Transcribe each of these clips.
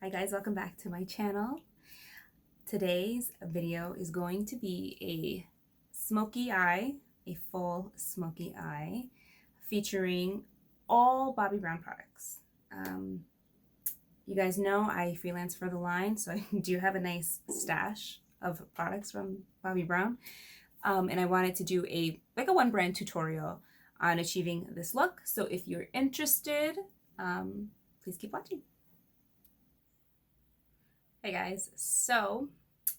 Hi guys, welcome back to my channel. Today's video is going to be a smoky eye, a full smoky eye, featuring all Bobbi Brown products. You guys know I freelance for the line, so I do have a nice stash of products from Bobbi Brown. And I wanted to do a one brand tutorial on achieving this look. So if you're interested, please keep watching. Hey guys, so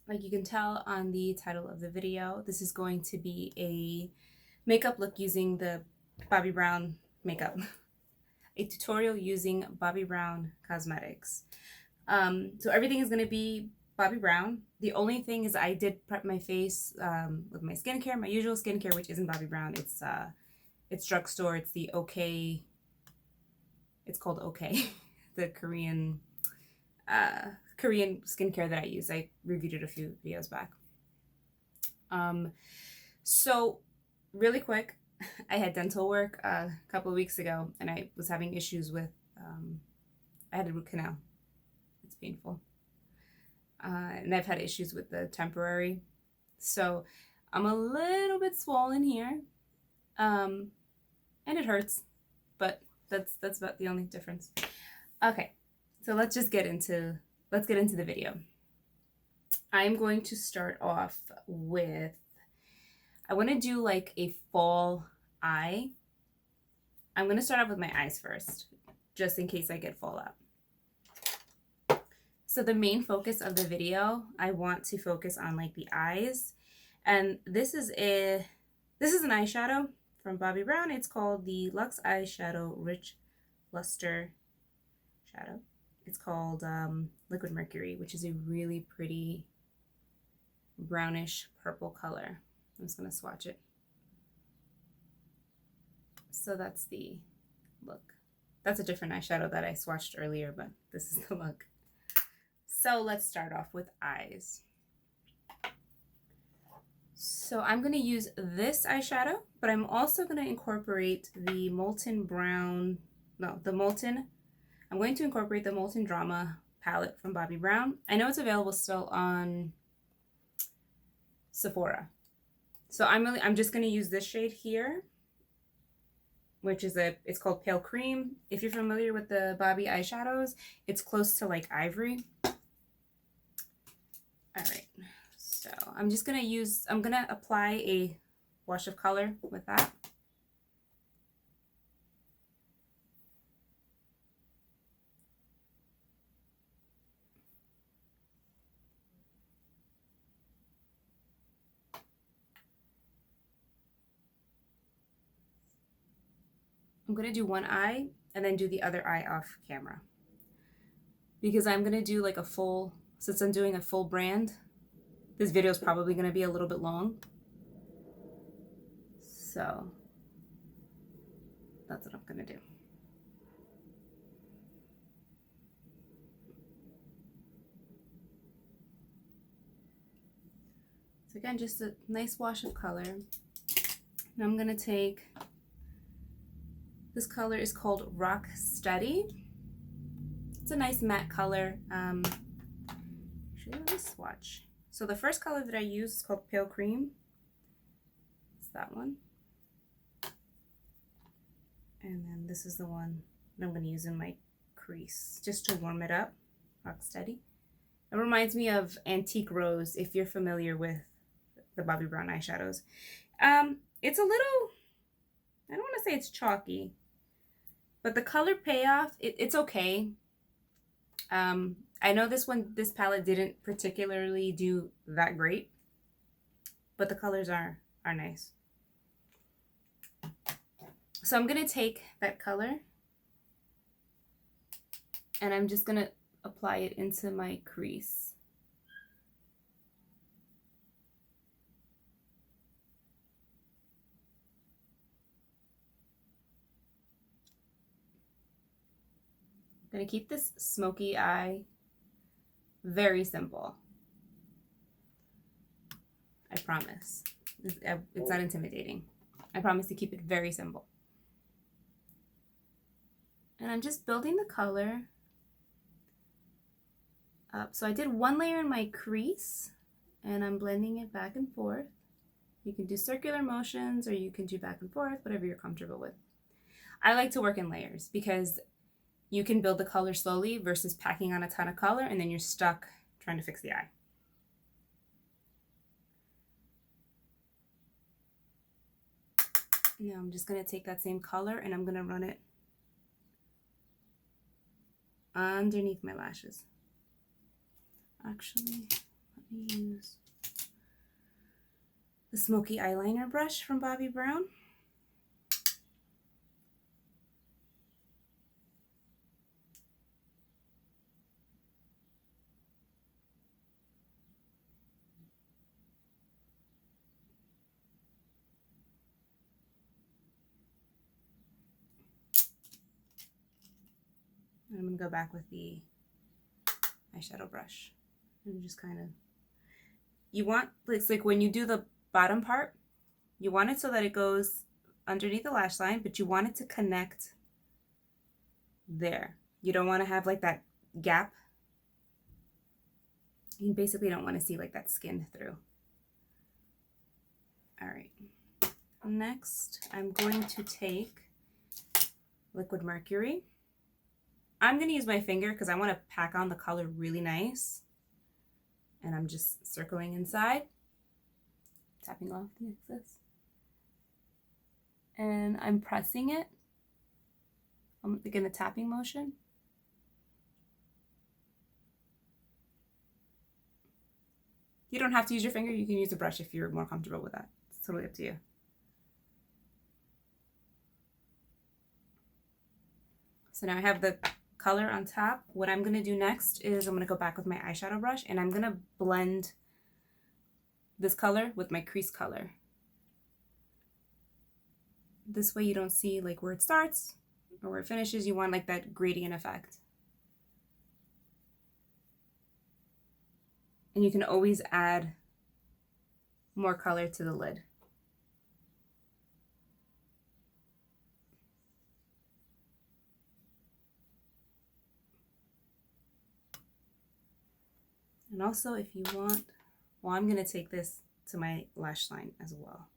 like you can tell on the title of the video, this is going to be a makeup look using the Bobbi Brown makeup. A tutorial using Bobbi Brown Cosmetics. So everything is going to be Bobbi Brown. The only thing is I did prep my face with my skincare, my usual skincare, which isn't Bobbi Brown. It's drugstore. It's the OK. It's called OK, the Korean skincare that I use. I reviewed it a few videos back. So really quick, I had dental work a couple of weeks ago, and I was having issues with, I had a root canal. It's painful. And I've had issues with the temporary. So I'm a little bit swollen here. And it hurts, but that's about the only difference. Okay, so let's get into the video. I'm going to start off with, I want to do like a fall eye. I'm going to start off with my eyes first, just in case I get fallout. So the main focus of the video, I want to focus on like the eyes. And this is an eyeshadow from Bobbi Brown. It's called the Luxe Eyeshadow Rich Lustre Shadow. It's called Liquid Mercury, which is a really pretty brownish purple color. I'm just going to swatch it. So that's the look. That's a different eyeshadow that I swatched earlier, but this is the look. So let's start off with eyes. So I'm going to use this eyeshadow, but I'm also going to incorporate the Molten Brown, no, the Molten. I'm going to incorporate the Molten Drama palette from Bobbi Brown. I know it's available still on Sephora. So I'm just going to use this shade here, which is it's called Pale Cream. If you're familiar with the Bobbi eyeshadows, it's close to like ivory. All right, so I'm going to apply a wash of color with that. I'm going to do one eye and then do the other eye off camera. Because I'm going to do like a full, since I'm doing a full brand, this video is probably going to be a little bit long. So that's what I'm going to do. So again, just a nice wash of color. Now I'm going to take, this color is called Rock Steady. It's a nice matte color. Actually, let me swatch. So the first color that I use is called Pale Cream. It's that one. And then this is the one that I'm going to use in my crease, just to warm it up. Rock Steady. It reminds me of Antique Rose, if you're familiar with the Bobbi Brown eyeshadows. It's a little, I don't want to say it's chalky, but the color payoff, it's okay. I know this palette didn't particularly do that great, but the colors are nice. So I'm going to take that color and I'm just going to apply it into my crease. I'm going to keep this smoky eye very simple. I promise. It's not intimidating. I promise to keep it very simple. And I'm just building the color up. So I did one layer in my crease and I'm blending it back and forth. You can do circular motions or you can do back and forth, whatever you're comfortable with. I like to work in layers because you can build the color slowly versus packing on a ton of color and then you're stuck trying to fix the eye. Now I'm just going to take that same color and I'm going to run it underneath my lashes. Actually, let me use the Smoky eyeliner brush from Bobbi Brown. And I'm going to go back with the eyeshadow brush and just kind of, you want, it's like when you do the bottom part, you want it so that it goes underneath the lash line, but you want it to connect there. You don't want to have like that gap. You basically don't want to see like that skin through. All right. Next, I'm going to take liquid Mercury. I'm going to use my finger because I want to pack on the color really nice. And I'm just circling inside, tapping off the excess. And I'm pressing it. I'm like in a tapping motion. You don't have to use your finger. You can use a brush if you're more comfortable with that. It's totally up to you. So now I have the color on top. What I'm going to do next is I'm going to go back with my eyeshadow brush and I'm going to blend this color with my crease color. This way you don't see like where it starts or where it finishes. You want like that gradient effect. And you can always add more color to the lid. And also if you want, well, I'm going to take this to my lash line as well.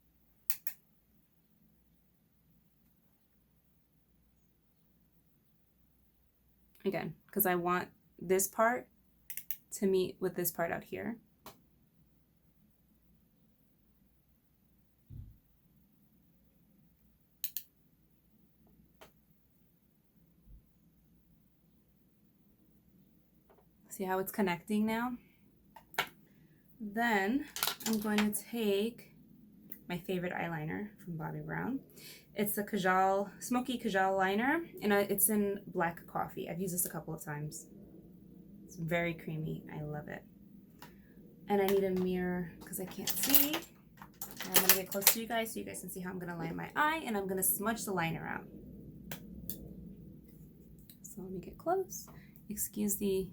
Again, because I want this part to meet with this part out here. See how it's connecting now? Then I'm going to take my favorite eyeliner from Bobbi Brown. It's the Kajal, Smoky Kajal liner, and it's in black coffee. I've used this a couple of times. It's very creamy. I love it. And I need a mirror because I can't see. And I'm going to get close to you guys so you guys can see how I'm going to line my eye, and I'm going to smudge the liner out. So let me get close. Excuse the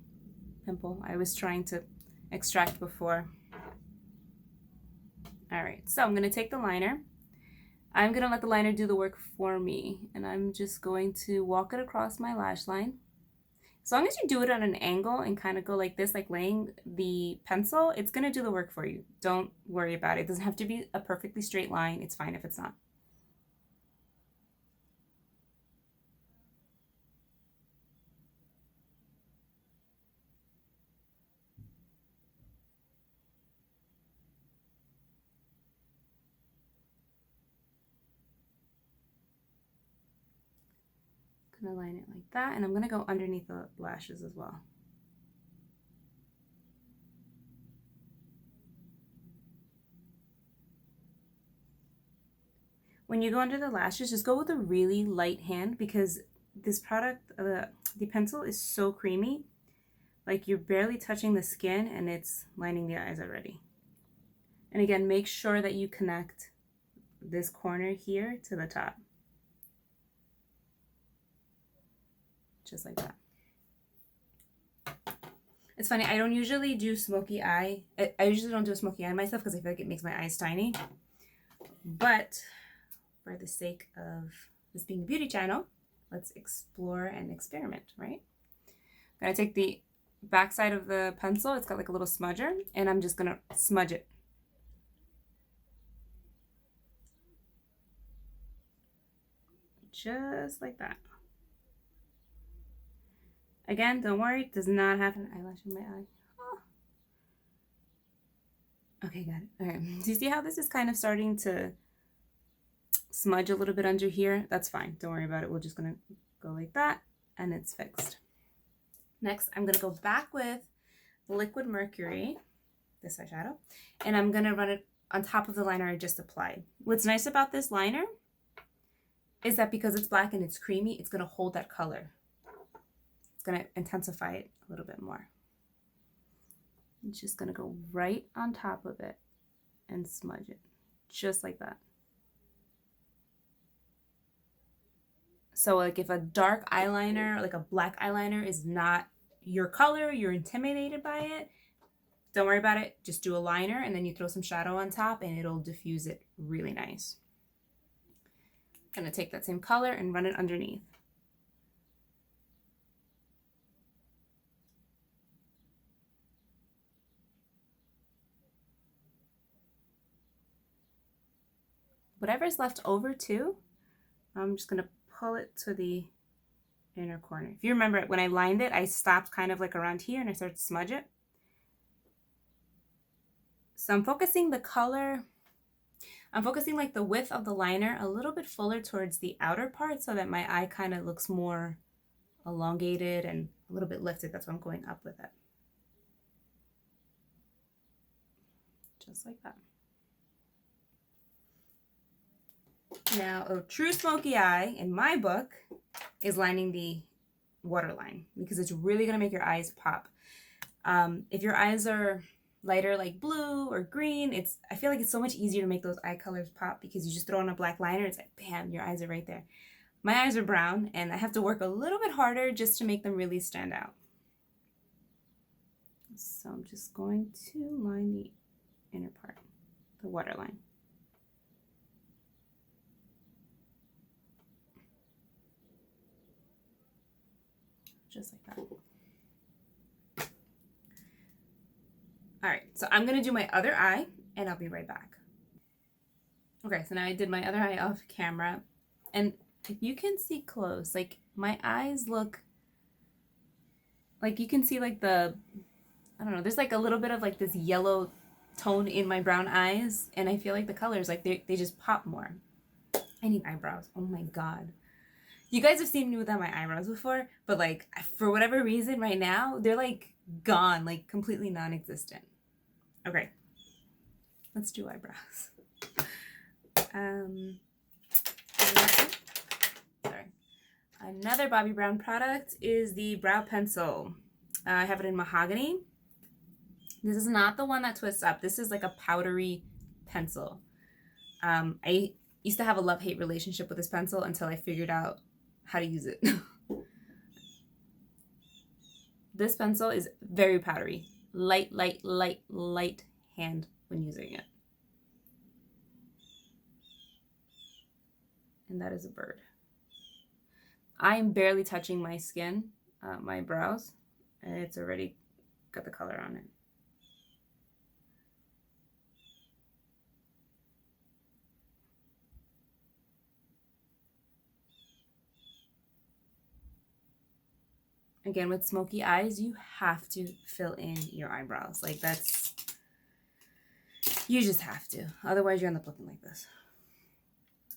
pimple. I was trying to extract before. All right, so I'm going to take the liner. I'm going to let the liner do the work for me, and I'm just going to walk it across my lash line. As long as you do it at an angle and kind of go like this, like laying the pencil, it's going to do the work for you. Don't worry about it. It doesn't have to be a perfectly straight line. It's fine if it's not. I'm gonna line it like that, and I'm gonna go underneath the lashes as well. When you go under the lashes, just go with a really light hand because this product, the pencil is so creamy. Like you're barely touching the skin and it's lining the eyes already. And again, make sure that you connect this corner here to the top. Just like that. It's funny, I don't usually do smoky eye. I usually don't do a smoky eye myself because I feel like it makes my eyes tiny. But for the sake of this being a beauty channel, let's explore and experiment, right? I'm gonna take the back side of the pencil, it's got like a little smudger, and I'm just gonna smudge it. Just like that. Again, don't worry, it does not have an eyelash in my eye. Oh. Okay, got it. All right, do you see how this is kind of starting to smudge a little bit under here? That's fine, don't worry about it. We're just gonna go like that, and it's fixed. Next, I'm gonna go back with Liquid Mercury, this eyeshadow, and I'm gonna run it on top of the liner I just applied. What's nice about this liner is that because it's black and it's creamy, it's gonna hold that color. It's gonna intensify it a little bit more. It's just gonna go right on top of it and smudge it, just like that. So like if a dark eyeliner, like a black eyeliner is not your color, you're intimidated by it, don't worry about it. Just do a liner and then you throw some shadow on top and it'll diffuse it really nice. I'm gonna take that same color and run it underneath. Whatever's left over too, I'm just gonna pull it to the inner corner. If you remember, when I lined it, I stopped kind of like around here and I started to smudge it. So I'm focusing the color, I'm focusing like the width of the liner a little bit fuller towards the outer part so that my eye kind of looks more elongated and a little bit lifted. That's why I'm going up with it. Just like that. Now, a true smoky eye, in my book, is lining the waterline because it's really going to make your eyes pop. If your eyes are lighter like blue or green, I feel like it's so much easier to make those eye colors pop because you just throw on a black liner, it's like, bam, your eyes are right there. My eyes are brown and I have to work a little bit harder just to make them really stand out. So I'm just going to line the inner part, the waterline. Just like that. All right, so I'm gonna do my other eye and I'll be right back. Okay, so now I did my other eye off camera, and if you can see close, like my eyes look like, you can see like the, I don't know, there's like a little bit of like this yellow tone in my brown eyes, and I feel like the colors, like they just pop more. I need eyebrows, oh my God. You guys have seen me without my eyebrows before, but like for whatever reason right now, they're like gone, like completely non-existent. Okay, let's do eyebrows. Sorry. Another Bobbi Brown product is the brow pencil. I have it in Mahogany. This is not the one that twists up. This is like a powdery pencil. I used to have a love-hate relationship with this pencil until I figured out how to use it. This pencil is very powdery. Light hand when using it. And that is a bird. I am barely touching my skin, my brows, and it's already got the color on it. Again, with smoky eyes, you have to fill in your eyebrows. Like you just have to. Otherwise, you end up looking like this.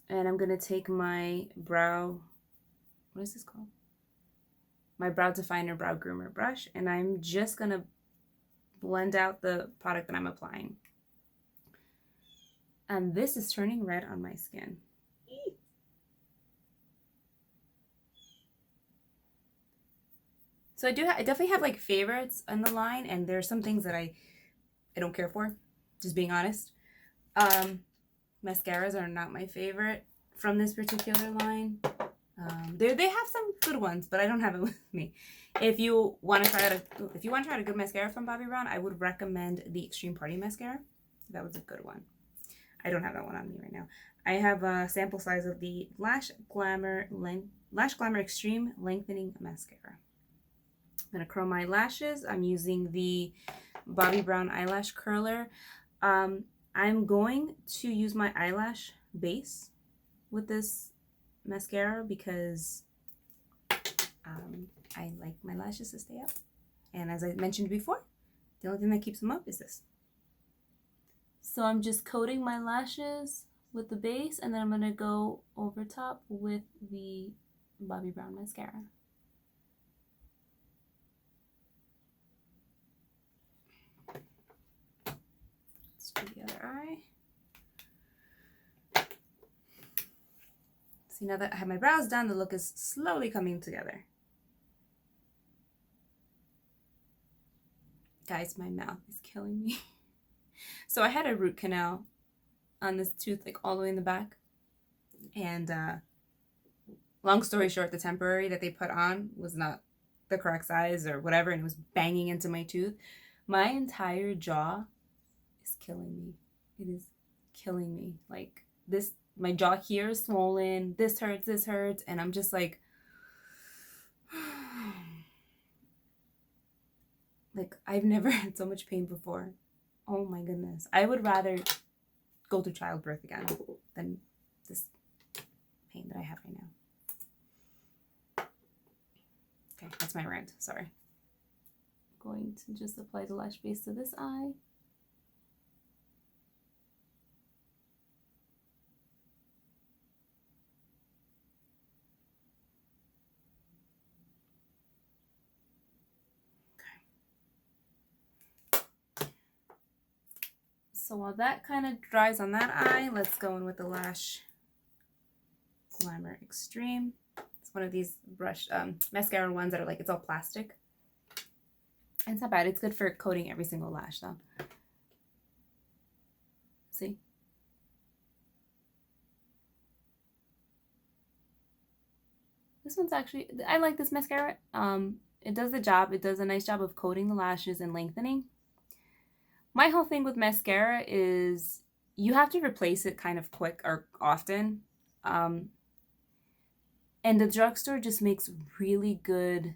And I'm going to take my brow, what is this called? My brow definer, brow groomer brush, and I'm just going to blend out the product that I'm applying. And this is turning red on my skin. So I definitely have like favorites on the line, and there's some things that I don't care for, just being honest. Mascaras are not my favorite from this particular line. They have some good ones, but I don't have it with me. If you want to try out a good mascara from Bobbi Brown, I would recommend the Extreme Party Mascara. That was a good one. I don't have that one on me right now. I have a sample size of the Lash Glamour Extreme Lengthening Mascara. I'm going to curl my lashes. I'm using the Bobbi Brown eyelash curler. I'm going to use my eyelash base with this mascara because I like my lashes to stay up. And as I mentioned before, the only thing that keeps them up is this. So I'm just coating my lashes with the base, and then I'm going to go over top with the Bobbi Brown mascara. Let's do the other eye. See, now that I have my brows done, the look is slowly coming together. Guys, my mouth is killing me. So I had a root canal on this tooth, like all the way in the back. And long story short, the temporary that they put on was not the correct size or whatever, and it was banging into my tooth. My entire jaw is killing me. It is killing me. Like this, my jaw here is swollen. This hurts, and I'm just like, like I've never had so much pain before. Oh my goodness. I would rather go through childbirth again than this pain that I have right now. Okay, that's my rant. Sorry. I'm going to just apply the lash base to this eye. So while that kind of dries on that eye, let's go in with the Lash Glamour Extreme. It's one of these brush mascara ones that are like, it's all plastic. And it's not bad. It's good for coating every single lash though. See? This one's actually, I like this mascara. It does the job. It does a nice job of coating the lashes and lengthening. My whole thing with mascara is you have to replace it kind of quick or often. And the drugstore just makes really good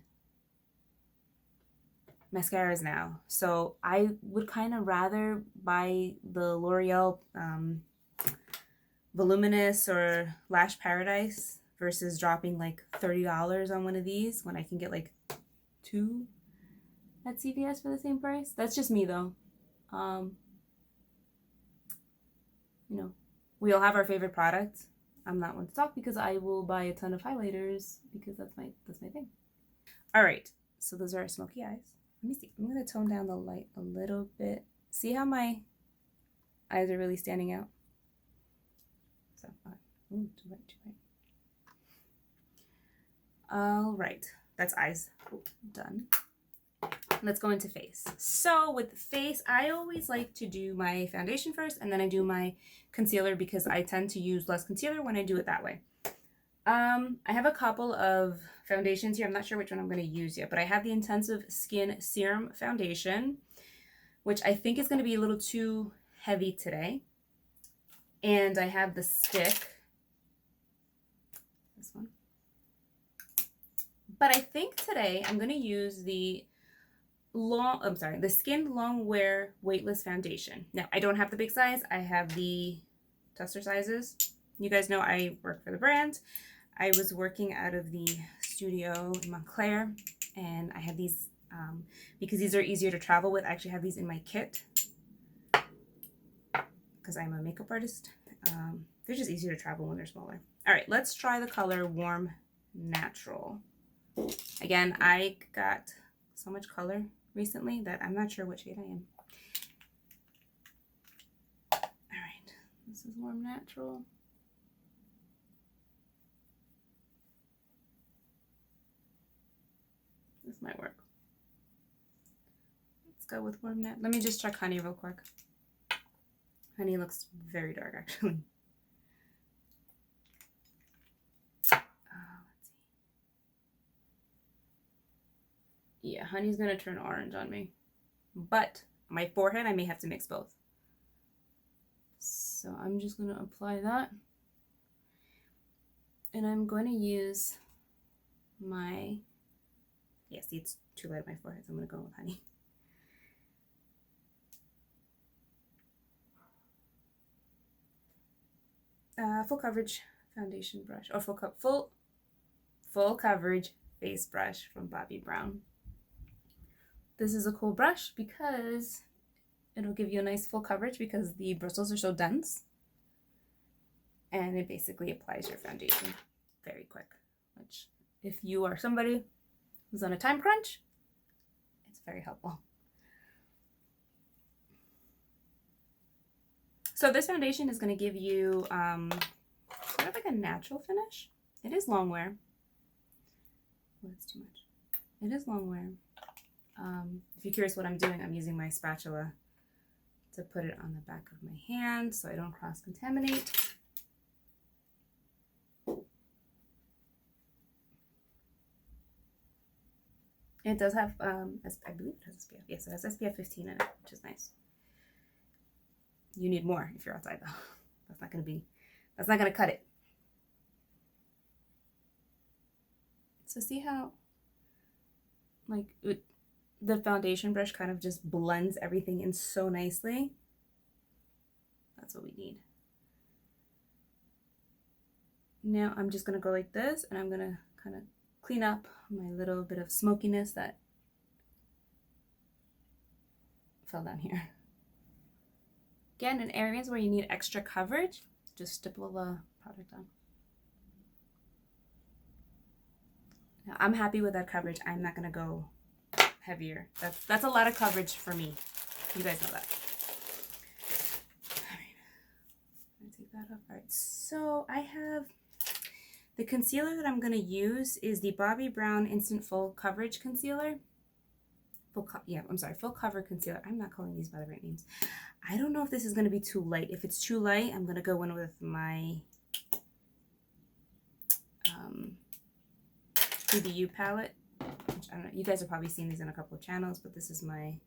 mascaras now. So I would kind of rather buy the L'Oreal Voluminous or Lash Paradise versus dropping like $30 on one of these when I can get like 2 at CVS for the same price. That's just me though. You know, we all have our favorite products. I'm not one to talk because I will buy a ton of highlighters because that's my thing. All right, so those are our smoky eyes. Let me see. I'm gonna tone down the light a little bit. See how my eyes are really standing out? So, ooh, too bright. All right, that's eyes done. Let's go into face. So with face, I always like to do my foundation first and then I do my concealer because I tend to use less concealer when I do it that way. I have a couple of foundations here. I'm not sure which one I'm going to use yet, but I have the Intensive Skin Serum Foundation, which I think is going to be a little too heavy today. And I have the stick, this one. But I think today I'm going to use the Skin Long Wear Weightless Foundation. Now, I don't have the big size. I have the tester sizes. You guys know I work for the brand. I was working out of the studio in Montclair, and I have these because these are easier to travel with. I actually have these in my kit because I'm a makeup artist. They're just easier to travel when they're smaller. All right, let's try the color Warm Natural. Again, I got so much color recently that I'm not sure what shade I am. All right, this is Warm Natural. This might work. Let's go with Warm Natural. Let me just check Honey real quick. Honey looks very dark, actually. Let's see. Yeah, Honey's gonna turn orange on me. But my forehead, I may have to mix both. So I'm just gonna apply that. And I'm going to use my, yeah, see, it's too light on my forehead, so I'm going to go with honey. Full coverage foundation brush, or full coverage face brush from Bobbi Brown. This is a cool brush because it'll give you a nice full coverage because the bristles are so dense, and it basically applies your foundation very quick, which if you are somebody who's on a time crunch, it's very helpful. So this foundation is going to give you sort of like a natural finish. It is long wear. Oh, that's too much. It is long wear. If you're curious what I'm doing, I'm using my spatula to put it on the back of my hand so I don't cross-contaminate. It does have, I believe it has SPF. Yes, it has SPF 15 in it, which is nice. You need more if you're outside though. That's not gonna cut it. So see how, like, the foundation brush kind of just blends everything in so nicely. That's what we need. Now I'm just gonna go like this, and I'm gonna kind of clean up my little bit of smokiness that fell down here. Again, in areas where you need extra coverage, just stipple the product on. Now, I'm happy with that coverage. I'm not gonna go heavier. That's a lot of coverage for me. You guys know that. All right, I'm gonna take that off. All right, so I have the concealer that I'm gonna use is the Bobbi Brown Instant Full Coverage Concealer. Full cover concealer. I'm not calling these by the right names. I don't know if this is going to be too light. If it's too light, I'm going to go in with my BBU palette. Which, I don't know, you guys have probably seen these in a couple of channels, but this is my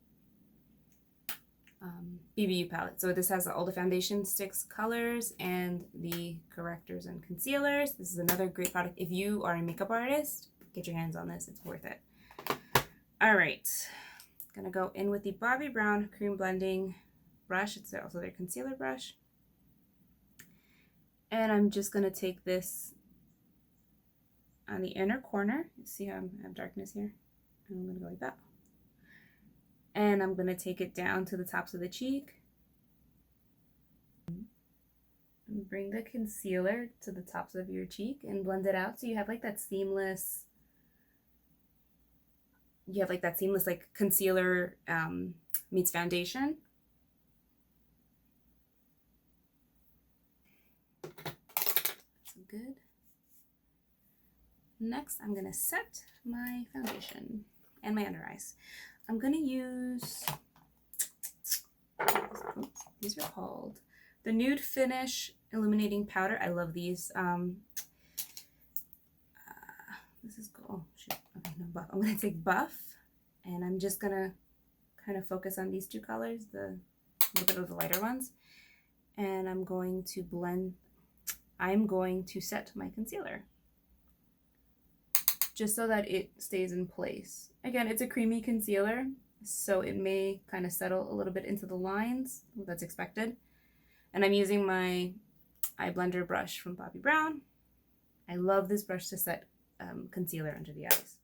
BBU palette. So this has all the foundation sticks colors and the correctors and concealers. This is another great product. If you are a makeup artist, get your hands on this. It's worth it. All right, gonna go in with the Bobbi Brown Cream Blending Brush. It's also their concealer brush. And I'm just gonna take this on the inner corner. You see how I have darkness here? And I'm gonna go like that. And I'm gonna take it down to the tops of the cheek. And bring the concealer to the tops of your cheek and blend it out so you have like that seamless, like concealer meets foundation. That's good. Next, I'm gonna set my foundation and my under eyes. I'm gonna use, these are called the Nude Finish Illuminating Powder. I love these. This is cool. Oh, shoot. Okay, no, Buff. I'm gonna take Buff, and I'm just gonna kind of focus on these two colors, the little bit of the lighter ones, and I'm going to blend. I'm going to set my concealer just so that it stays in place. Again, it's a creamy concealer, so it may kind of settle a little bit into the lines. That's expected. And I'm using my eye blender brush from Bobbi Brown. I love this brush to set concealer under the eyes.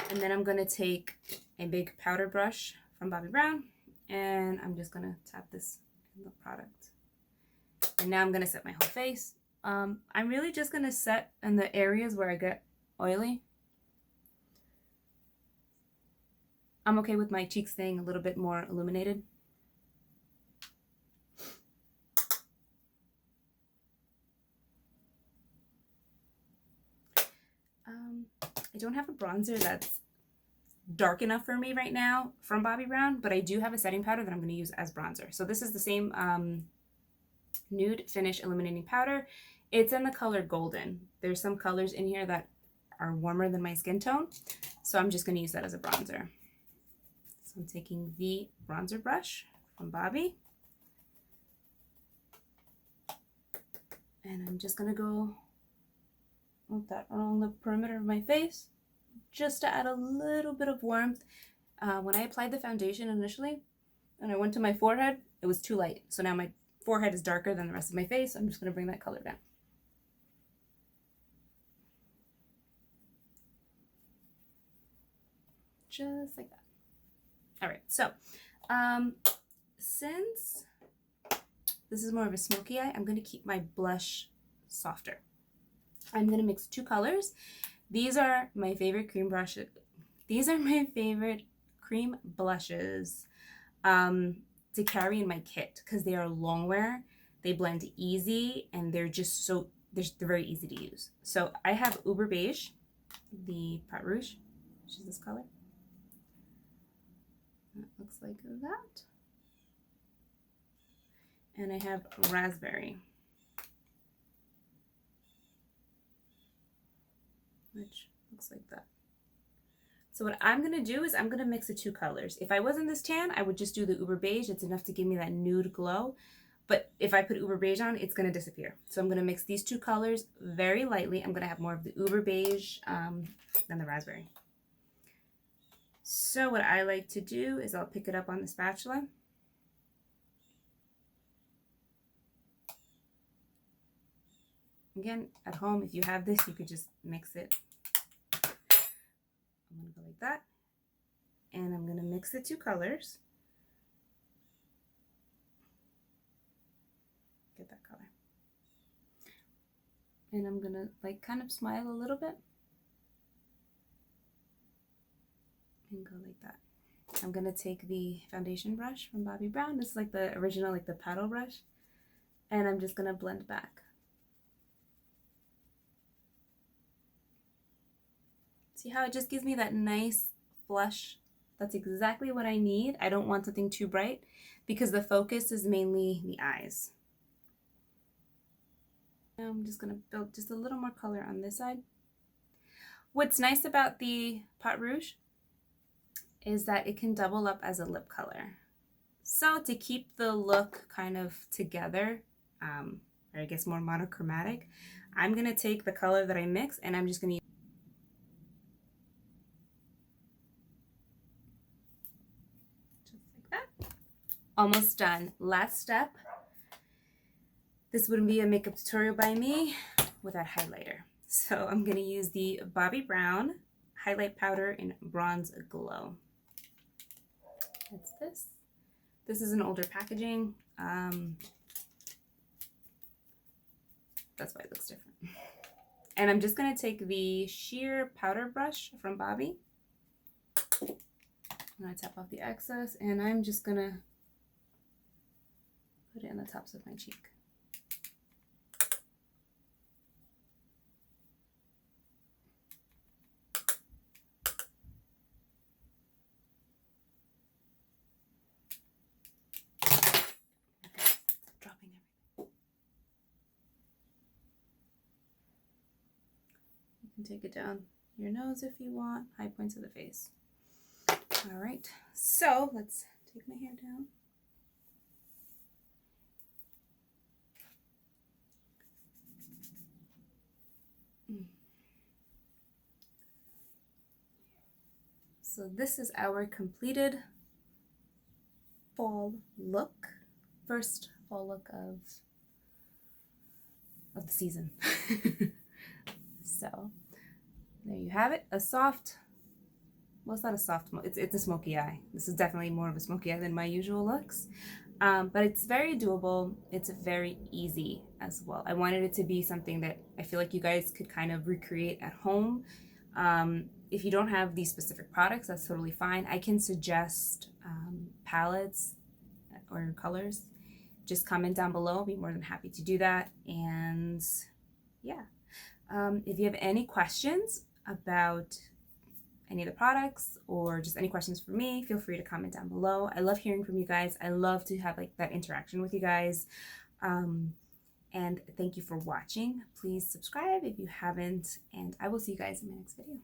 And then I'm going to take a big powder brush from Bobbi Brown, and I'm just going to tap this in the product. And now I'm going to set my whole face. I'm really just going to set in the areas where I get oily. I'm okay with my cheeks staying a little bit more illuminated. I don't have a bronzer that's dark enough for me right now from Bobbi Brown, but I do have a setting powder that I'm going to use as bronzer. So this is the same Nude Finish Illuminating Powder. It's in the color Golden. There's some colors in here that are warmer than my skin tone, so I'm just going to use that as a bronzer. So I'm taking the bronzer brush from Bobbi, and I'm just going to go with that along the perimeter of my face. just to add a little bit of warmth. When I applied the foundation initially and I went to my forehead, it was too light. So now my forehead is darker than the rest of my face. I'm just going to bring that color down. Just like that. All right, so since this is more of a smoky eye, I'm going to keep my blush softer. I'm going to mix two colors. These are my favorite cream brushes. These are my favorite cream blushes to carry in my kit because they are long wear, they blend easy, and they're just so, they're very easy to use. So I have Uber Beige, the Pot Rouge, which is this color. It looks like that. And I have Raspberry, which looks like that. So what I'm going to do is I'm going to mix the two colors. If I wasn't this tan, I would just do the Uber Beige. It's enough to give me that nude glow. But if I put Uber Beige on, it's going to disappear. So I'm going to mix these two colors very lightly. I'm going to have more of the Uber Beige than the Raspberry. So what I like to do is I'll pick it up on the spatula. Again, at home, if you have this, you could just mix it. I'm going to go like that. And I'm going to mix the two colors. Get that color. And I'm going to like kind of smile a little bit. And go like that. I'm going to take the foundation brush from Bobbi Brown. This is like the original, like the paddle brush. And I'm just going to blend back. See how it just gives me that nice flush? That's exactly what I need. I don't want something too bright because the focus is mainly the eyes. Now I'm just going to build just a little more color on this side. What's nice about the Pot Rouge is that it can double up as a lip color. So to keep the look kind of together, or I guess more monochromatic, I'm going to take the color that I mix and I'm just going to almost done. Last step. This wouldn't be a makeup tutorial by me without highlighter. So I'm going to use the Bobbi Brown highlight powder in Bronze Glow. That's this. This is an older packaging. That's why it looks different. And I'm just going to take the sheer powder brush from Bobbi. I'm going to tap off the excess and I'm just going to put it in the tops of my cheek. Dropping everything. You can take it down your nose if you want, high points of the face. All right, so let's take my hair down. So this is our completed fall look, first fall look of the season. So there you have it, a soft, well, it's not a soft, it's a smoky eye. This is definitely more of a smoky eye than my usual looks, but it's very doable. It's very easy as well. I wanted it to be something that I feel like you guys could kind of recreate at home. If you don't have these specific products, that's totally fine. I can suggest palettes or colors. Just comment down below. I'll be more than happy to do that. And yeah, if you have any questions about any of the products or just any questions for me, feel free to comment down below. I love hearing from you guys. I love to have like that interaction with you guys. And thank you for watching. Please subscribe if you haven't, and I will see you guys in my next video.